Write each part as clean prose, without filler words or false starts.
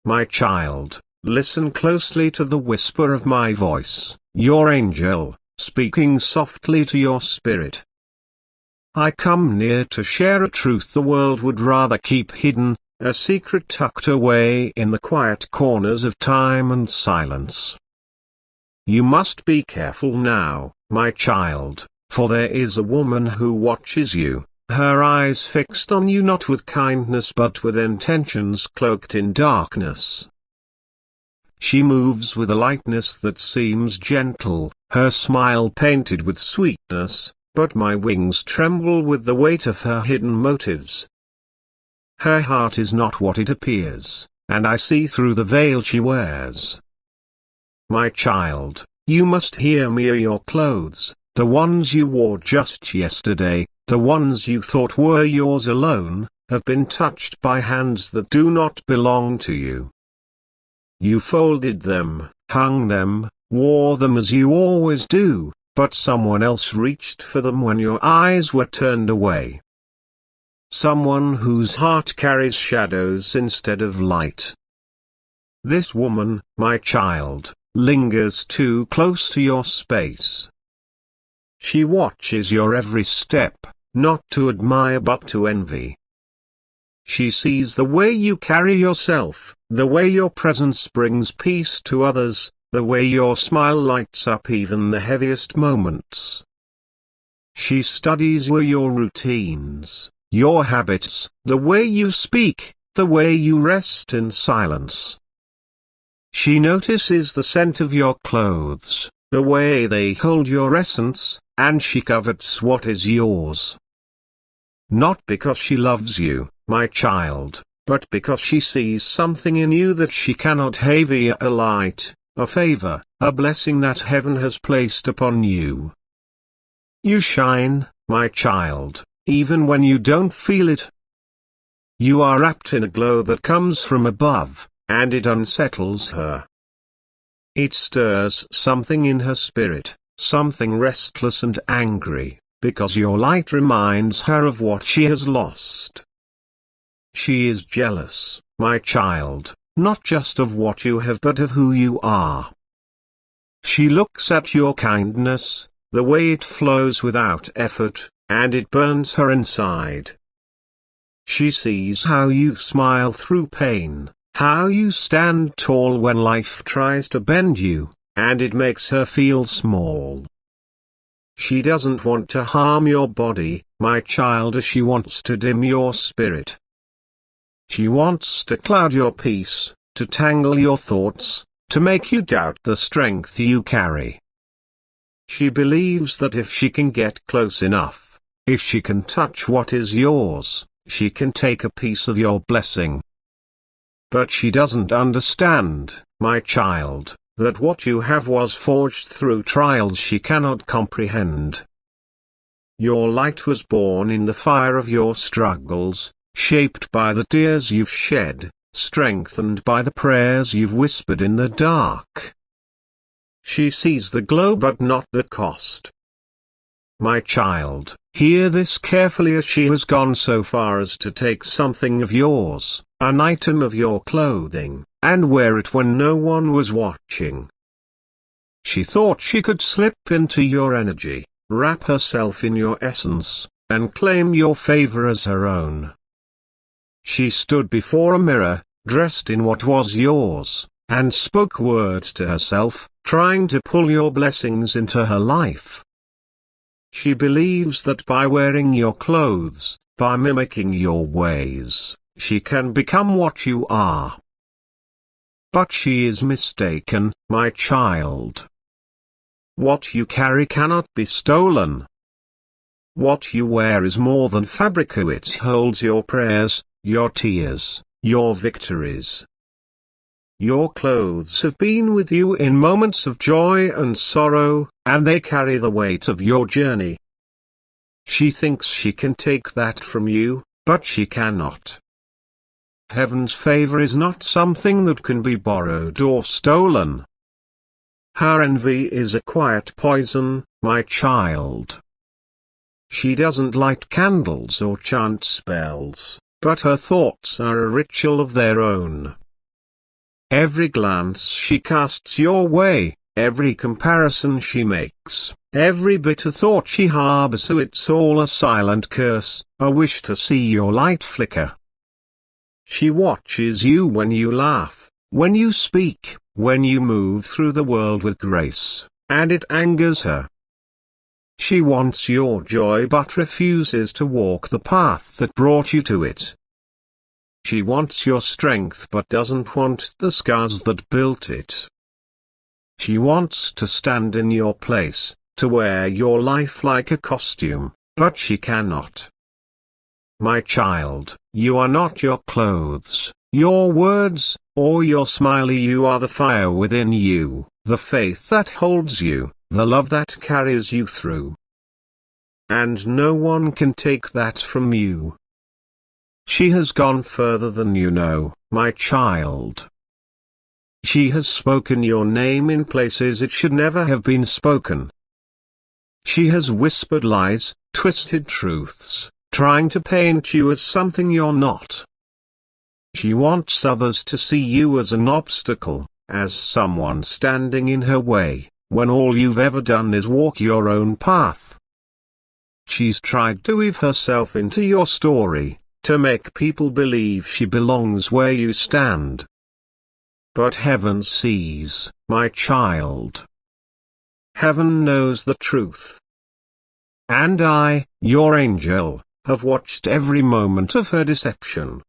my child, listen closely to the whisper of my voice, your angel, speaking softly to your spirit. I come near to share a truth the world would rather keep hidden, a secret tucked away in the quiet corners of time and silence. You must be careful now, my child, for there is a woman who watches you, her eyes fixed on you not with kindness but with intentions cloaked in darkness. She moves with a lightness that seems gentle, her smile painted with sweetness, but my wings tremble with the weight of her hidden motives. Her heart is not what it appears, and I see through the veil she wears. My child, you must hear me. Your clothes, the ones you wore just yesterday, the ones you thought were yours alone, have been touched by hands that do not belong to you. You folded them, hung them, wore them as you always do, but someone else reached for them when your eyes were turned away. Someone whose heart carries shadows instead of light. This woman, my child, lingers too close to your space. She watches your every step, not to admire but to envy. She sees the way you carry yourself, the way your presence brings peace to others, the way your smile lights up even the heaviest moments. She studies your routines, your habits, the way you speak, the way you rest in silence. She notices the scent of your clothes, the way they hold your essence, and she covets what is yours. Not because she loves you, my child, but because she sees something in you that she cannot have, a light, a favor, a blessing that heaven has placed upon you. You shine, my child, even when you don't feel it. You are wrapped in a glow that comes from above, and it unsettles her. It stirs something in her spirit, something restless and angry, because your light reminds her of what she has lost. She is jealous, my child, not just of what you have but of who you are. She looks at your kindness, the way it flows without effort, and it burns her inside. She sees how you smile through pain, how you stand tall when life tries to bend you, and it makes her feel small. She doesn't want to harm your body, my child, as she wants to dim your spirit. She wants to cloud your peace, to tangle your thoughts, to make you doubt the strength you carry. She believes that if she can get close enough, if she can touch what is yours, she can take a piece of your blessing. But she doesn't understand, my child, that what you have was forged through trials she cannot comprehend. Your light was born in the fire of your struggles, shaped by the tears you've shed, strengthened by the prayers you've whispered in the dark. She sees the glow but not the cost. My child, hear this carefully, as she has gone so far as to take something of yours, an item of your clothing, and wear it when no one was watching. She thought she could slip into your energy, wrap herself in your essence, and claim your favor as her own. She stood before a mirror, dressed in what was yours, and spoke words to herself, trying to pull your blessings into her life. She believes that by wearing your clothes, by mimicking your ways, she can become what you are. But she is mistaken, my child. What you carry cannot be stolen. What you wear is more than fabric, it holds your prayers, your tears, your victories. Your clothes have been with you in moments of joy and sorrow, and they carry the weight of your journey. She thinks she can take that from you, but she cannot. Heaven's favor is not something that can be borrowed or stolen. Her envy is a quiet poison, my child. She doesn't light candles or chant spells, but her thoughts are a ritual of their own. Every glance she casts your way, every comparison she makes, every bitter thought she harbors, so it's all a silent curse, a wish to see your light flicker. She watches you when you laugh, when you speak, when you move through the world with grace, and it angers her. She wants your joy but refuses to walk the path that brought you to it. She wants your strength but doesn't want the scars that built it. She wants to stand in your place, to wear your life like a costume, but she cannot. My child, you are not your clothes, your words, or your smile. You are the fire within you, the faith that holds you, the love that carries you through. And no one can take that from you. She has gone further than you know, my child. She has spoken your name in places it should never have been spoken. She has whispered lies, twisted truths, trying to paint you as something you're not. She wants others to see you as an obstacle, as someone standing in her way, when all you've ever done is walk your own path. She's tried to weave herself into your story, to make people believe she belongs where you stand. But heaven sees, my child. Heaven knows the truth. And I, your angel, have watched every moment of her deception.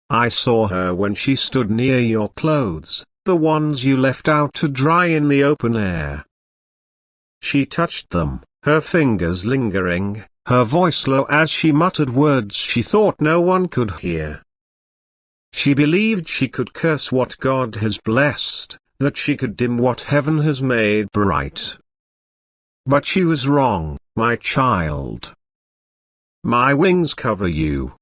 I saw her when she stood near your clothes, the ones you left out to dry in the open air. She touched them, her fingers lingering, her voice low as she muttered words she thought no one could hear. She believed she could curse what God has blessed, that she could dim what heaven has made bright. But she was wrong, my child. My wings cover you.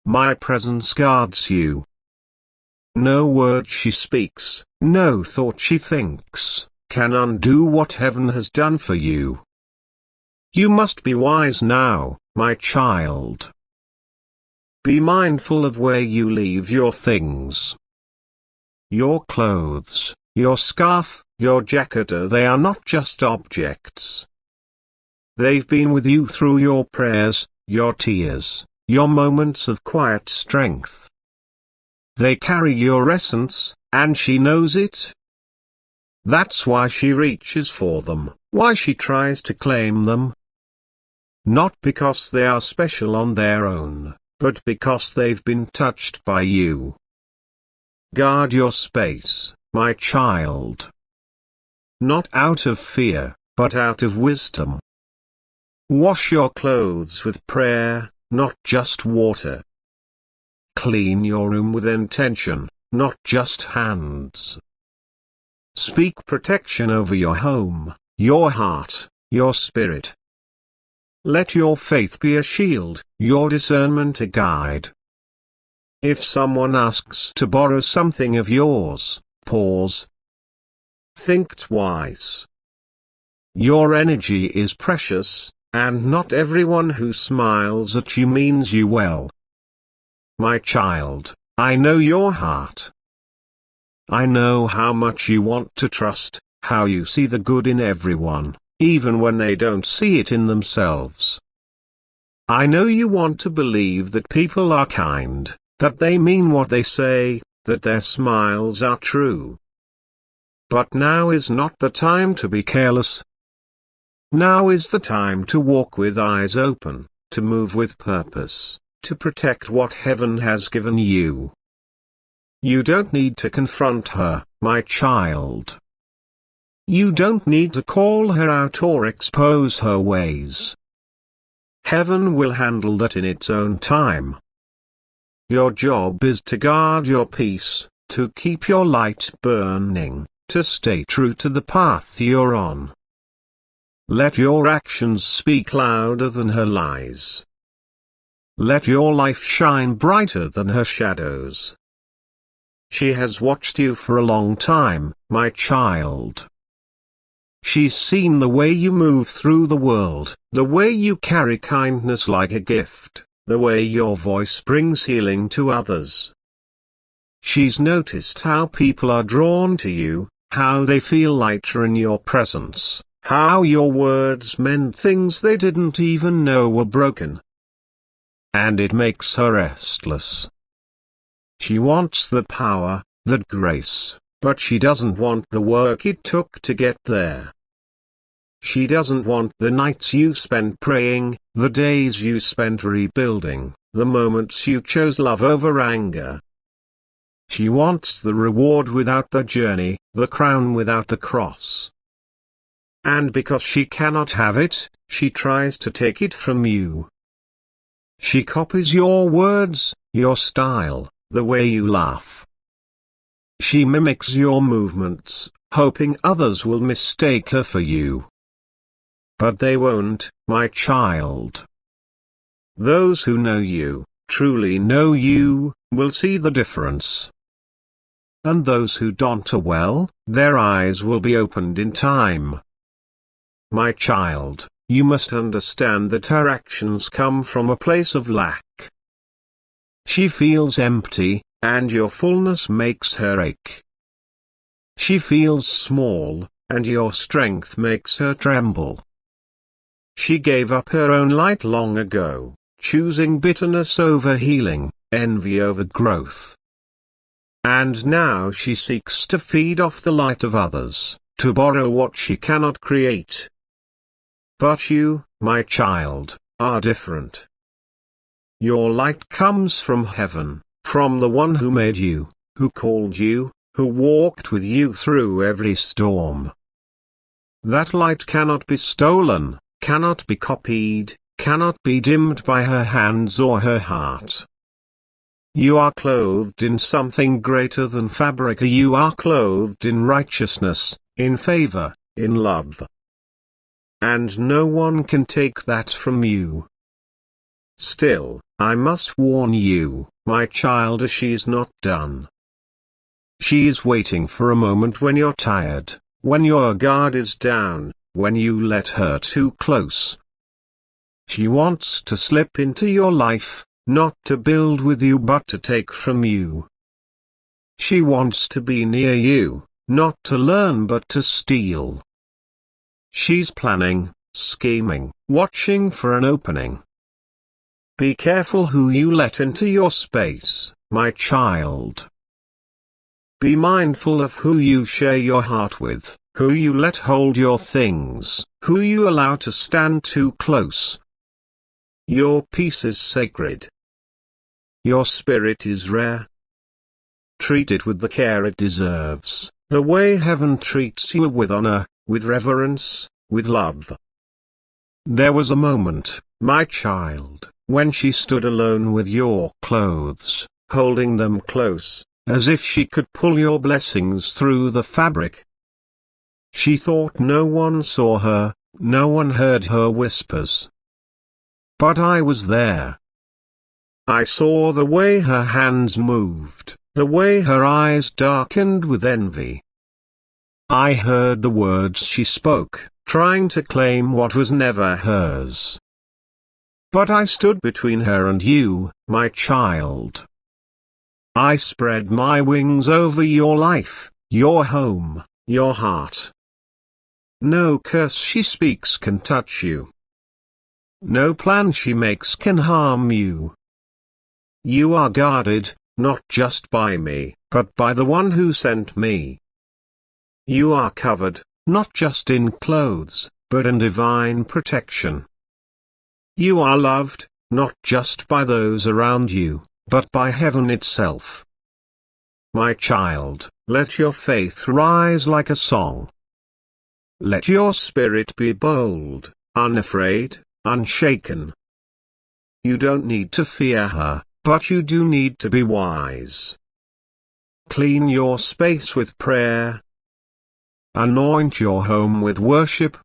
My presence guards you. No word she speaks, no thought she thinks, can undo what heaven has done for you. You must be wise now, my child. Be mindful of where you leave your things. Your clothes, your scarf, your jacket, they are not just objects. They've been with you through your prayers, your tears, your moments of quiet strength. They carry your essence, and she knows it. That's why she reaches for them, why she tries to claim them. Not because they are special on their own, but because they've been touched by you. Guard your space, my child. Not out of fear, but out of wisdom. Wash your clothes with prayer, not just water. Clean your room with intention, not just hands. Speak protection over your home, your heart, your spirit. Let your faith be a shield, your discernment a guide. If someone asks to borrow something of yours, pause. Think twice. Your energy is precious, and not everyone who smiles at you means you well. My child, I know your heart. I know how much you want to trust, how you see the good in everyone, even when they don't see it in themselves. I know you want to believe that people are kind, that they mean what they say, that their smiles are true. But now is not the time to be careless. Now is the time to walk with eyes open, to move with purpose, to protect what heaven has given you. You don't need to confront her, my child. You don't need to call her out or expose her ways. Heaven will handle that in its own time. Your job is to guard your peace, to keep your light burning, to stay true to the path you're on. Let your actions speak louder than her lies. Let your life shine brighter than her shadows. She has watched you for a long time, my child. She's seen the way you move through the world, the way you carry kindness like a gift, the way your voice brings healing to others. She's noticed how people are drawn to you, how they feel lighter in your presence, how your words mend things they didn't even know were broken. And it makes her restless. She wants that power, that grace, but she doesn't want the work it took to get there. She doesn't want the nights you spent praying, the days you spent rebuilding, the moments you chose love over anger. She wants the reward without the journey, the crown without the cross. And because she cannot have it, she tries to take it from you. She copies your words, your style, the way you laugh. She mimics your movements, hoping others will mistake her for you. But they won't, my child. Those who know you, truly know you, will see the difference. And those who don't, well, their eyes will be opened in time. My child, you must understand that her actions come from a place of lack. She feels empty, and your fullness makes her ache. She feels small, and your strength makes her tremble. She gave up her own light long ago, choosing bitterness over healing, envy over growth. And now she seeks to feed off the light of others, to borrow what she cannot create. But you, my child, are different. Your light comes from heaven, from the one who made you, who called you, who walked with you through every storm. That light cannot be stolen, cannot be copied, cannot be dimmed by her hands or her heart. You are clothed in something greater than fabric. You are clothed in righteousness, in favor, in love. And no one can take that from you. Still, I must warn you, my child, she's not done. She is waiting for a moment when you're tired, when your guard is down, when you let her too close. She wants to slip into your life, not to build with you but to take from you. She wants to be near you, not to learn but to steal. She's planning, scheming, watching for an opening. Be careful who you let into your space, my child. Be mindful of who you share your heart with, who you let hold your things, who you allow to stand too close. Your peace is sacred. Your spirit is rare. Treat it with the care it deserves, the way heaven treats you, with honor, with reverence, with love. There was a moment, my child, when she stood alone with your clothes, holding them close, as if she could pull your blessings through the fabric. She thought no one saw her, no one heard her whispers. But I was there. I saw the way her hands moved, the way her eyes darkened with envy. I heard the words she spoke, trying to claim what was never hers. But I stood between her and you, my child. I spread my wings over your life, your home, your heart. No curse she speaks can touch you. No plan she makes can harm you. You are guarded, not just by me, but by the one who sent me. You are covered, not just in clothes, but in divine protection. You are loved, not just by those around you, but by heaven itself. My child, let your faith rise like a song. Let your spirit be bold, unafraid, unshaken. You don't need to fear her, but you do need to be wise. Clean your space with prayer. Anoint your home with worship.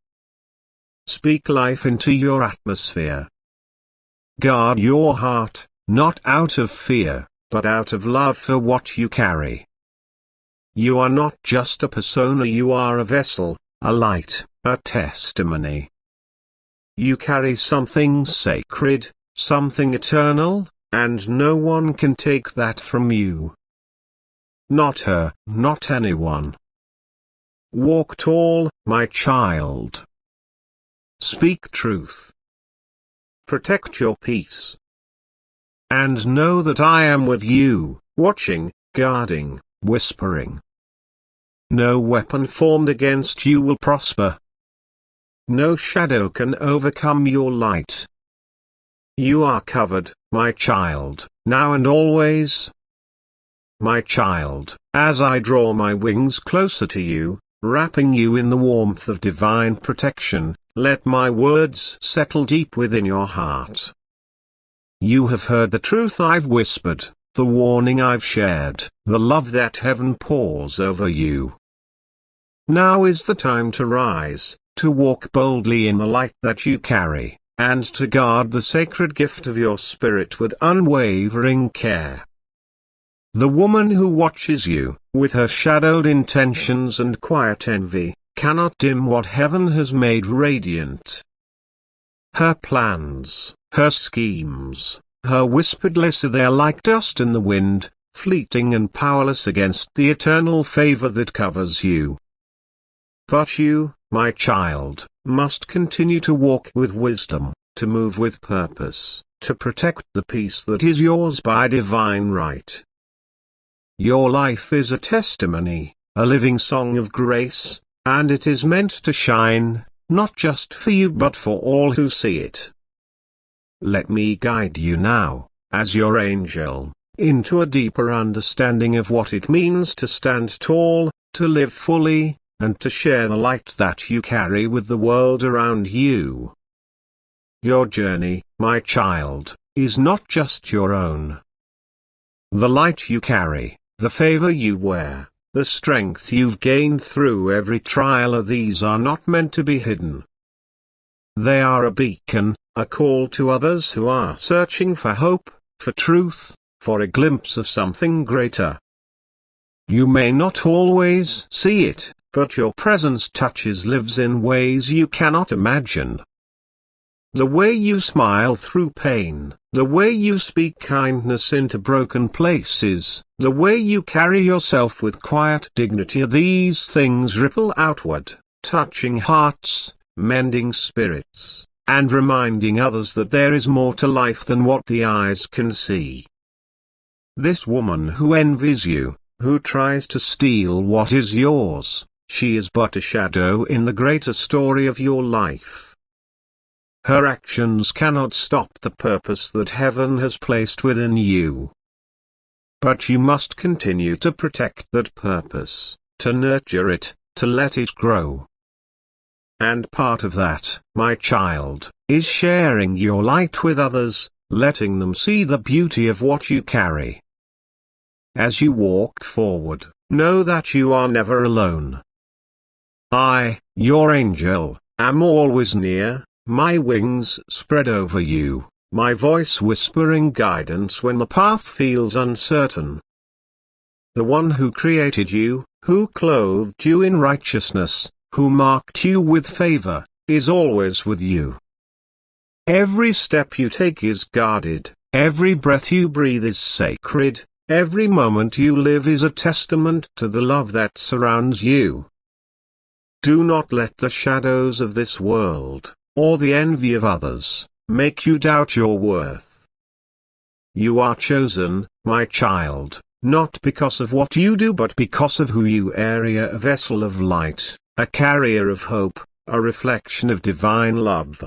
Speak life into your atmosphere. Guard your heart, not out of fear, but out of love for what you carry. You are not just a persona, you are a vessel, a light, a testimony. You carry something sacred, something eternal, and no one can take that from you. not her, not anyone. Walk tall, my child. Speak truth. Protect your peace. And know that I am with you, watching, guarding, whispering. No weapon formed against you will prosper. No shadow can overcome your light. You are covered, my child, now and always. My child, as I draw my wings closer to you, wrapping you in the warmth of divine protection, let my words settle deep within your heart. You have heard the truth I've whispered, the warning I've shared, the love that heaven pours over you. Now is the time to rise, to walk boldly in the light that you carry, and to guard the sacred gift of your spirit with unwavering care. The woman who watches you, with her shadowed intentions and quiet envy, cannot dim what heaven has made radiant. Her plans, her schemes, her whispered lies are there like dust in the wind, fleeting and powerless against the eternal favor that covers you. But you, my child, must continue to walk with wisdom, to move with purpose, to protect the peace that is yours by divine right. Your life is a testimony, a living song of grace, and it is meant to shine, not just for you but for all who see it. Let me guide you now, as your angel, into a deeper understanding of what it means to stand tall, to live fully, and to share the light that you carry with the world around you. Your journey, my child, is not just your own. The light you carry, the favor you wear, the strength you've gained through every trial of these are not meant to be hidden. They are a beacon, a call to others who are searching for hope, for truth, for a glimpse of something greater. You may not always see it, but your presence touches lives in ways you cannot imagine. The way you smile through pain, the way you speak kindness into broken places, the way you carry yourself with quiet dignity, these things ripple outward, touching hearts, mending spirits, and reminding others that there is more to life than what the eyes can see. This woman who envies you, who tries to steal what is yours, she is but a shadow in the greater story of your life. Her actions cannot stop the purpose that heaven has placed within you. But you must continue to protect that purpose, to nurture it, to let it grow. And part of that, my child, is sharing your light with others, letting them see the beauty of what you carry. As you walk forward, know that you are never alone. I, your angel, am always near, my wings spread over you, my voice whispering guidance when the path feels uncertain. The one who created you, who clothed you in righteousness, who marked you with favor, is always with you. Every step you take is guarded, every breath you breathe is sacred, every moment you live is a testament to the love that surrounds you. Do not let the shadows of this world, or the envy of others, make you doubt your worth. You are chosen, my child, not because of what you do but because of who you are, a vessel of light, a carrier of hope, a reflection of divine love.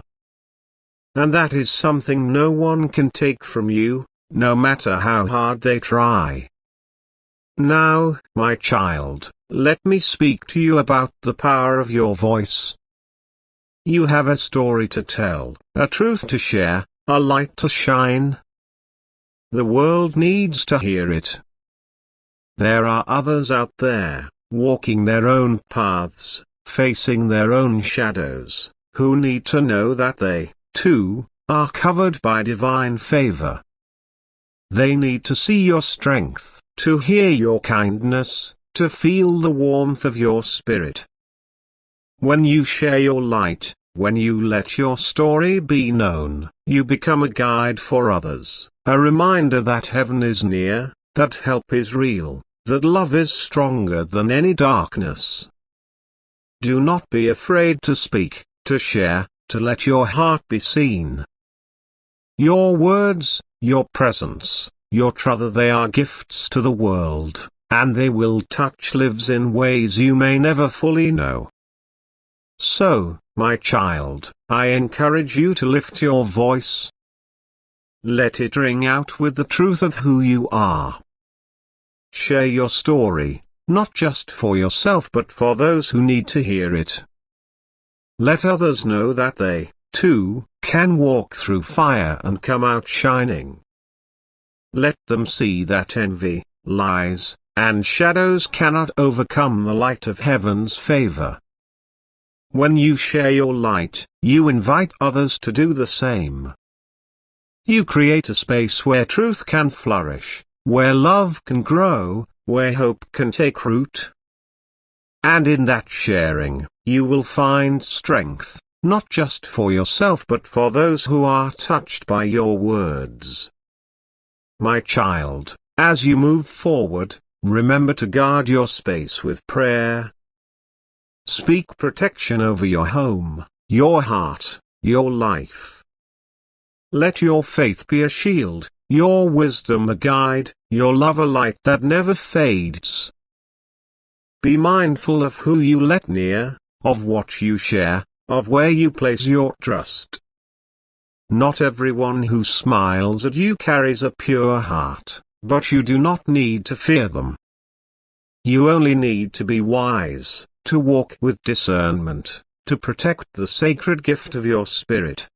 And that is something no one can take from you, no matter how hard they try. Now, my child, let me speak to you about the power of your voice. You have a story to tell, a truth to share, a light to shine. The world needs to hear it. There are others out there, walking their own paths, facing their own shadows, who need to know that they, too, are covered by divine favor. They need to see your strength, to hear your kindness, to feel the warmth of your spirit. When you share your light, when you let your story be known, you become a guide for others, a reminder that heaven is near, that help is real, that love is stronger than any darkness. Do not be afraid to speak, to share, to let your heart be seen. Your words, your presence, your truth, they are gifts to the world, and they will touch lives in ways you may never fully know. So, my child, I encourage you to lift your voice. Let it ring out with the truth of who you are. Share your story, not just for yourself but for those who need to hear it. Let others know that they, too, can walk through fire and come out shining. Let them see that envy, lies, and shadows cannot overcome the light of heaven's favor. When you share your light, you invite others to do the same. You create a space where truth can flourish, where love can grow, where hope can take root. And in that sharing, you will find strength, not just for yourself but for those who are touched by your words. My child, as you move forward, remember to guard your space with prayer. Speak protection over your home, your heart, your life. Let your faith be a shield, your wisdom a guide, your love a light that never fades. Be mindful of who you let near, of what you share, of where you place your trust. Not everyone who smiles at you carries a pure heart, but you do not need to fear them. You only need to be wise, to walk with discernment, to protect the sacred gift of your spirit.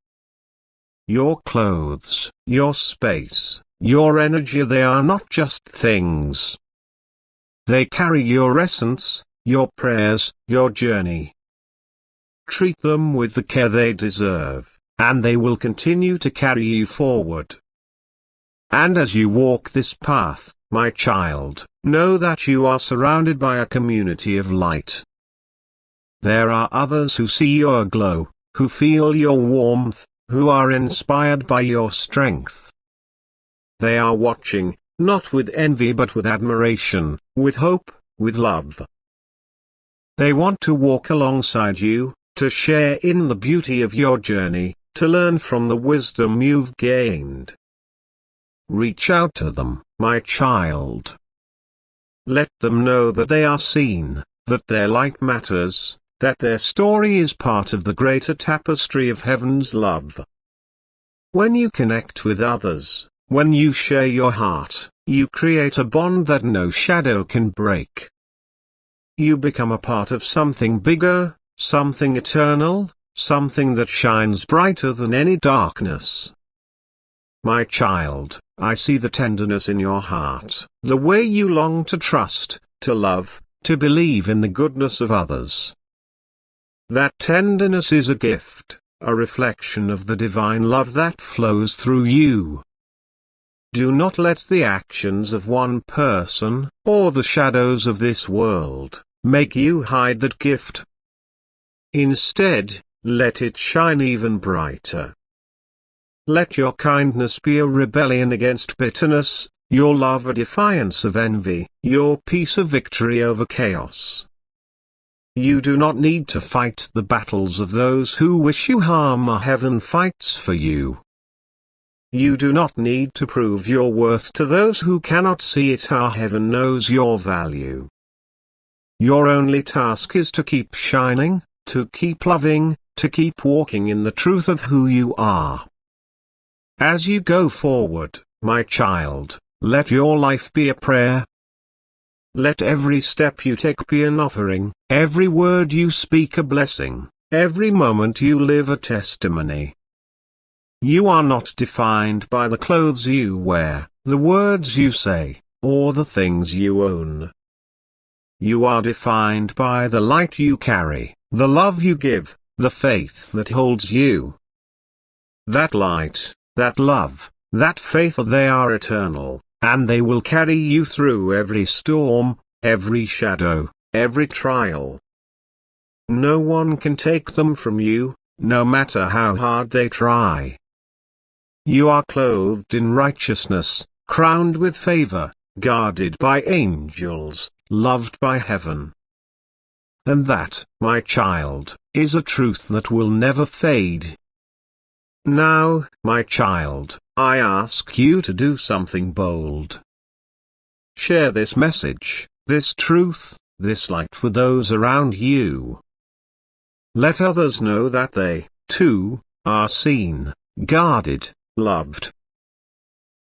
Your clothes, your space, your energy, they are not just things. They carry your essence, your prayers, your journey. Treat them with the care they deserve, and they will continue to carry you forward. And as you walk this path, my child, know that you are surrounded by a community of light. There are others who see your glow, who feel your warmth, who are inspired by your strength. They are watching, not with envy but with admiration, with hope, with love. They want to walk alongside you, to share in the beauty of your journey, to learn from the wisdom you've gained. Reach out to them, my child. Let them know that they are seen, that their light matters, that their story is part of the greater tapestry of heaven's love. When you connect with others, when you share your heart, you create a bond that no shadow can break. You become a part of something bigger, something eternal, something that shines brighter than any darkness. My child, I see the tenderness in your heart, the way you long to trust, to love, to believe in the goodness of others. That tenderness is a gift, a reflection of the divine love that flows through you. Do not let the actions of one person, or the shadows of this world, make you hide that gift. Instead, let it shine even brighter. Let your kindness be a rebellion against bitterness, your love a defiance of envy, your peace a victory over chaos. You do not need to fight the battles of those who wish you harm, heaven fights for you. You do not need to prove your worth to those who cannot see it, heaven knows your value. Your only task is to keep shining, to keep loving, to keep walking in the truth of who you are. As you go forward, my child, let your life be a prayer. Let every step you take be an offering, every word you speak a blessing, every moment you live a testimony. You are not defined by the clothes you wear, the words you say, or the things you own. You are defined by the light you carry, the love you give, the faith that holds you. That light, that love, that faith, they are eternal, and they will carry you through every storm, every shadow, every trial. No one can take them from you, no matter how hard they try. You are clothed in righteousness, crowned with favor, guarded by angels, loved by heaven. And that, my child, is a truth that will never fade. Now, my child, I ask you to do something bold. Share this message, this truth, this light with those around you. Let others know that they, too, are seen, guarded, loved.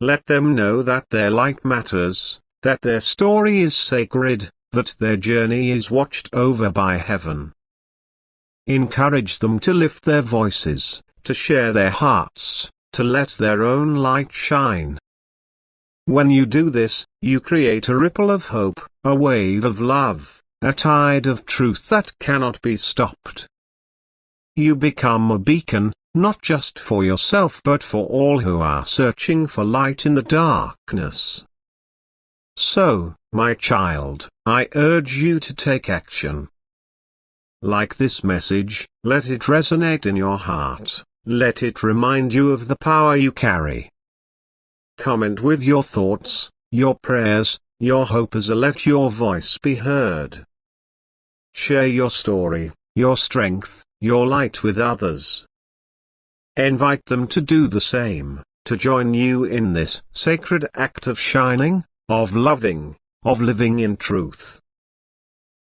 Let them know that their light matters, that their story is sacred, that their journey is watched over by heaven. Encourage them to lift their voices, to share their hearts, to let their own light shine. When you do this, you create a ripple of hope, a wave of love, a tide of truth that cannot be stopped. You become a beacon, not just for yourself but for all who are searching for light in the darkness. So, my child, I urge you to take action. Like this message, let it resonate in your heart, let it remind you of the power you carry. Comment with your thoughts, your prayers, your hope as let your voice be heard. Share your story, your strength, your light with others. Invite them to do the same, to join you in this sacred act of shining, of loving, of living in truth.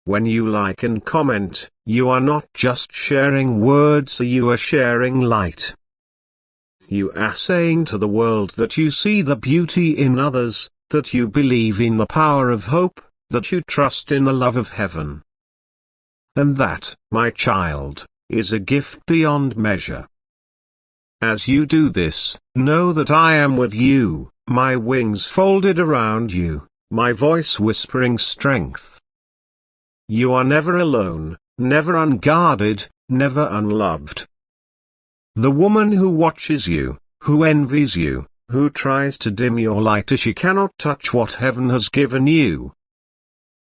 When you like and comment, you are not just sharing words, you are sharing light. You are saying to the world that you see the beauty in others, that you believe in the power of hope, that you trust in the love of heaven. And that, my child, is a gift beyond measure. As you do this, know that I am with you, my wings folded around you, my voice whispering strength. You are never alone, never unguarded, never unloved. The woman who watches you, who envies you, who tries to dim your light as she cannot touch what heaven has given you.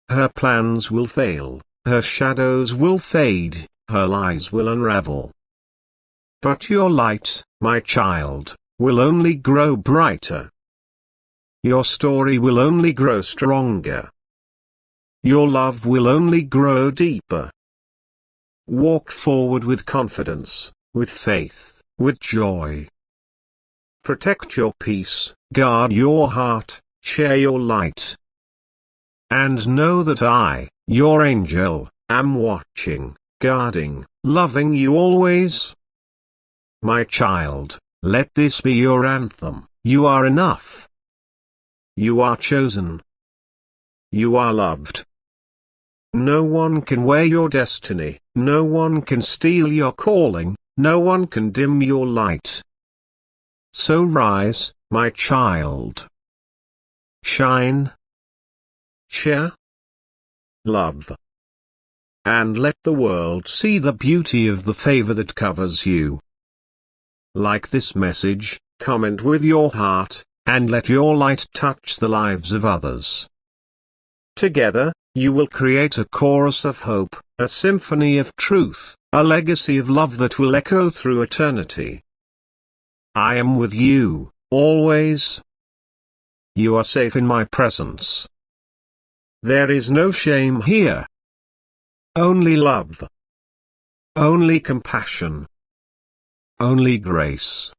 Her plans will fail, her shadows will fade, her lies will unravel. But your light, my child, will only grow brighter. Your story will only grow stronger. Your love will only grow deeper. Walk forward with confidence, with faith, with joy. Protect your peace, guard your heart, share your light. And know that I, your angel, am watching, guarding, loving you always. My child, let this be your anthem. You are enough. You are chosen. You are loved. No one can wear your destiny, no one can steal your calling, no one can dim your light. So rise, my child. Shine. Share. Love. And let the world see the beauty of the favor that covers you. Like this message, comment with your heart, and let your light touch the lives of others. Together, you will create a chorus of hope, a symphony of truth, a legacy of love that will echo through eternity. I am with you, always. You are safe in my presence. There is no shame here. Only love. Only compassion. Only grace.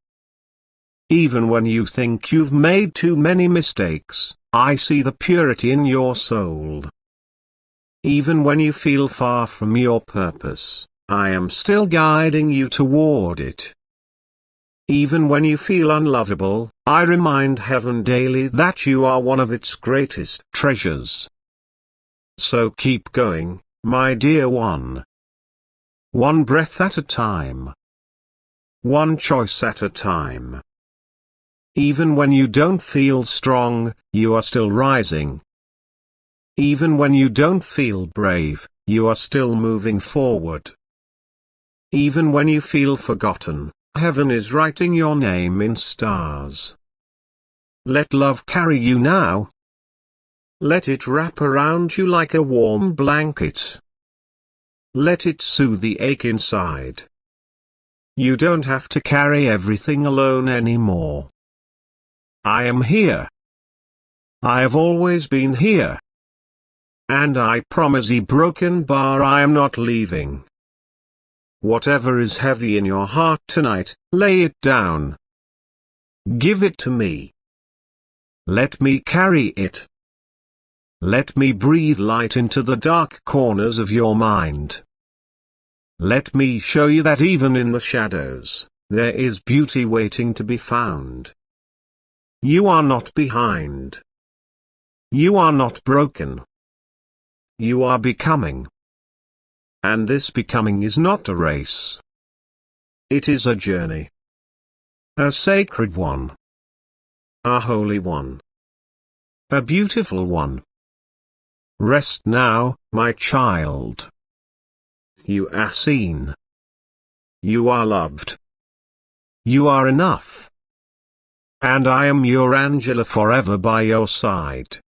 Even when you think you've made too many mistakes, I see the purity in your soul. Even when you feel far from your purpose, I am still guiding you toward it. Even when you feel unlovable, I remind heaven daily that you are one of its greatest treasures. So keep going, my dear one. One breath at a time. One choice at a time. Even when you don't feel strong, you are still rising. Even when you don't feel brave, you are still moving forward. Even when you feel forgotten, heaven is writing your name in stars. Let love carry you now. Let it wrap around you like a warm blanket. Let it soothe the ache inside. You don't have to carry everything alone anymore. I am here. I have always been here. And I promise you, broken bar, I am not leaving. Whatever is heavy in your heart tonight, lay it down. Give it to me. Let me carry it. Let me breathe light into the dark corners of your mind. Let me show you that even in the shadows, there is beauty waiting to be found. You are not behind. You are not broken. You are becoming. And this becoming is not a race. It is a journey. A sacred one. A holy one. A beautiful one. Rest now, my child. You are seen. You are loved. You are enough. And I am your Angela, forever by your side.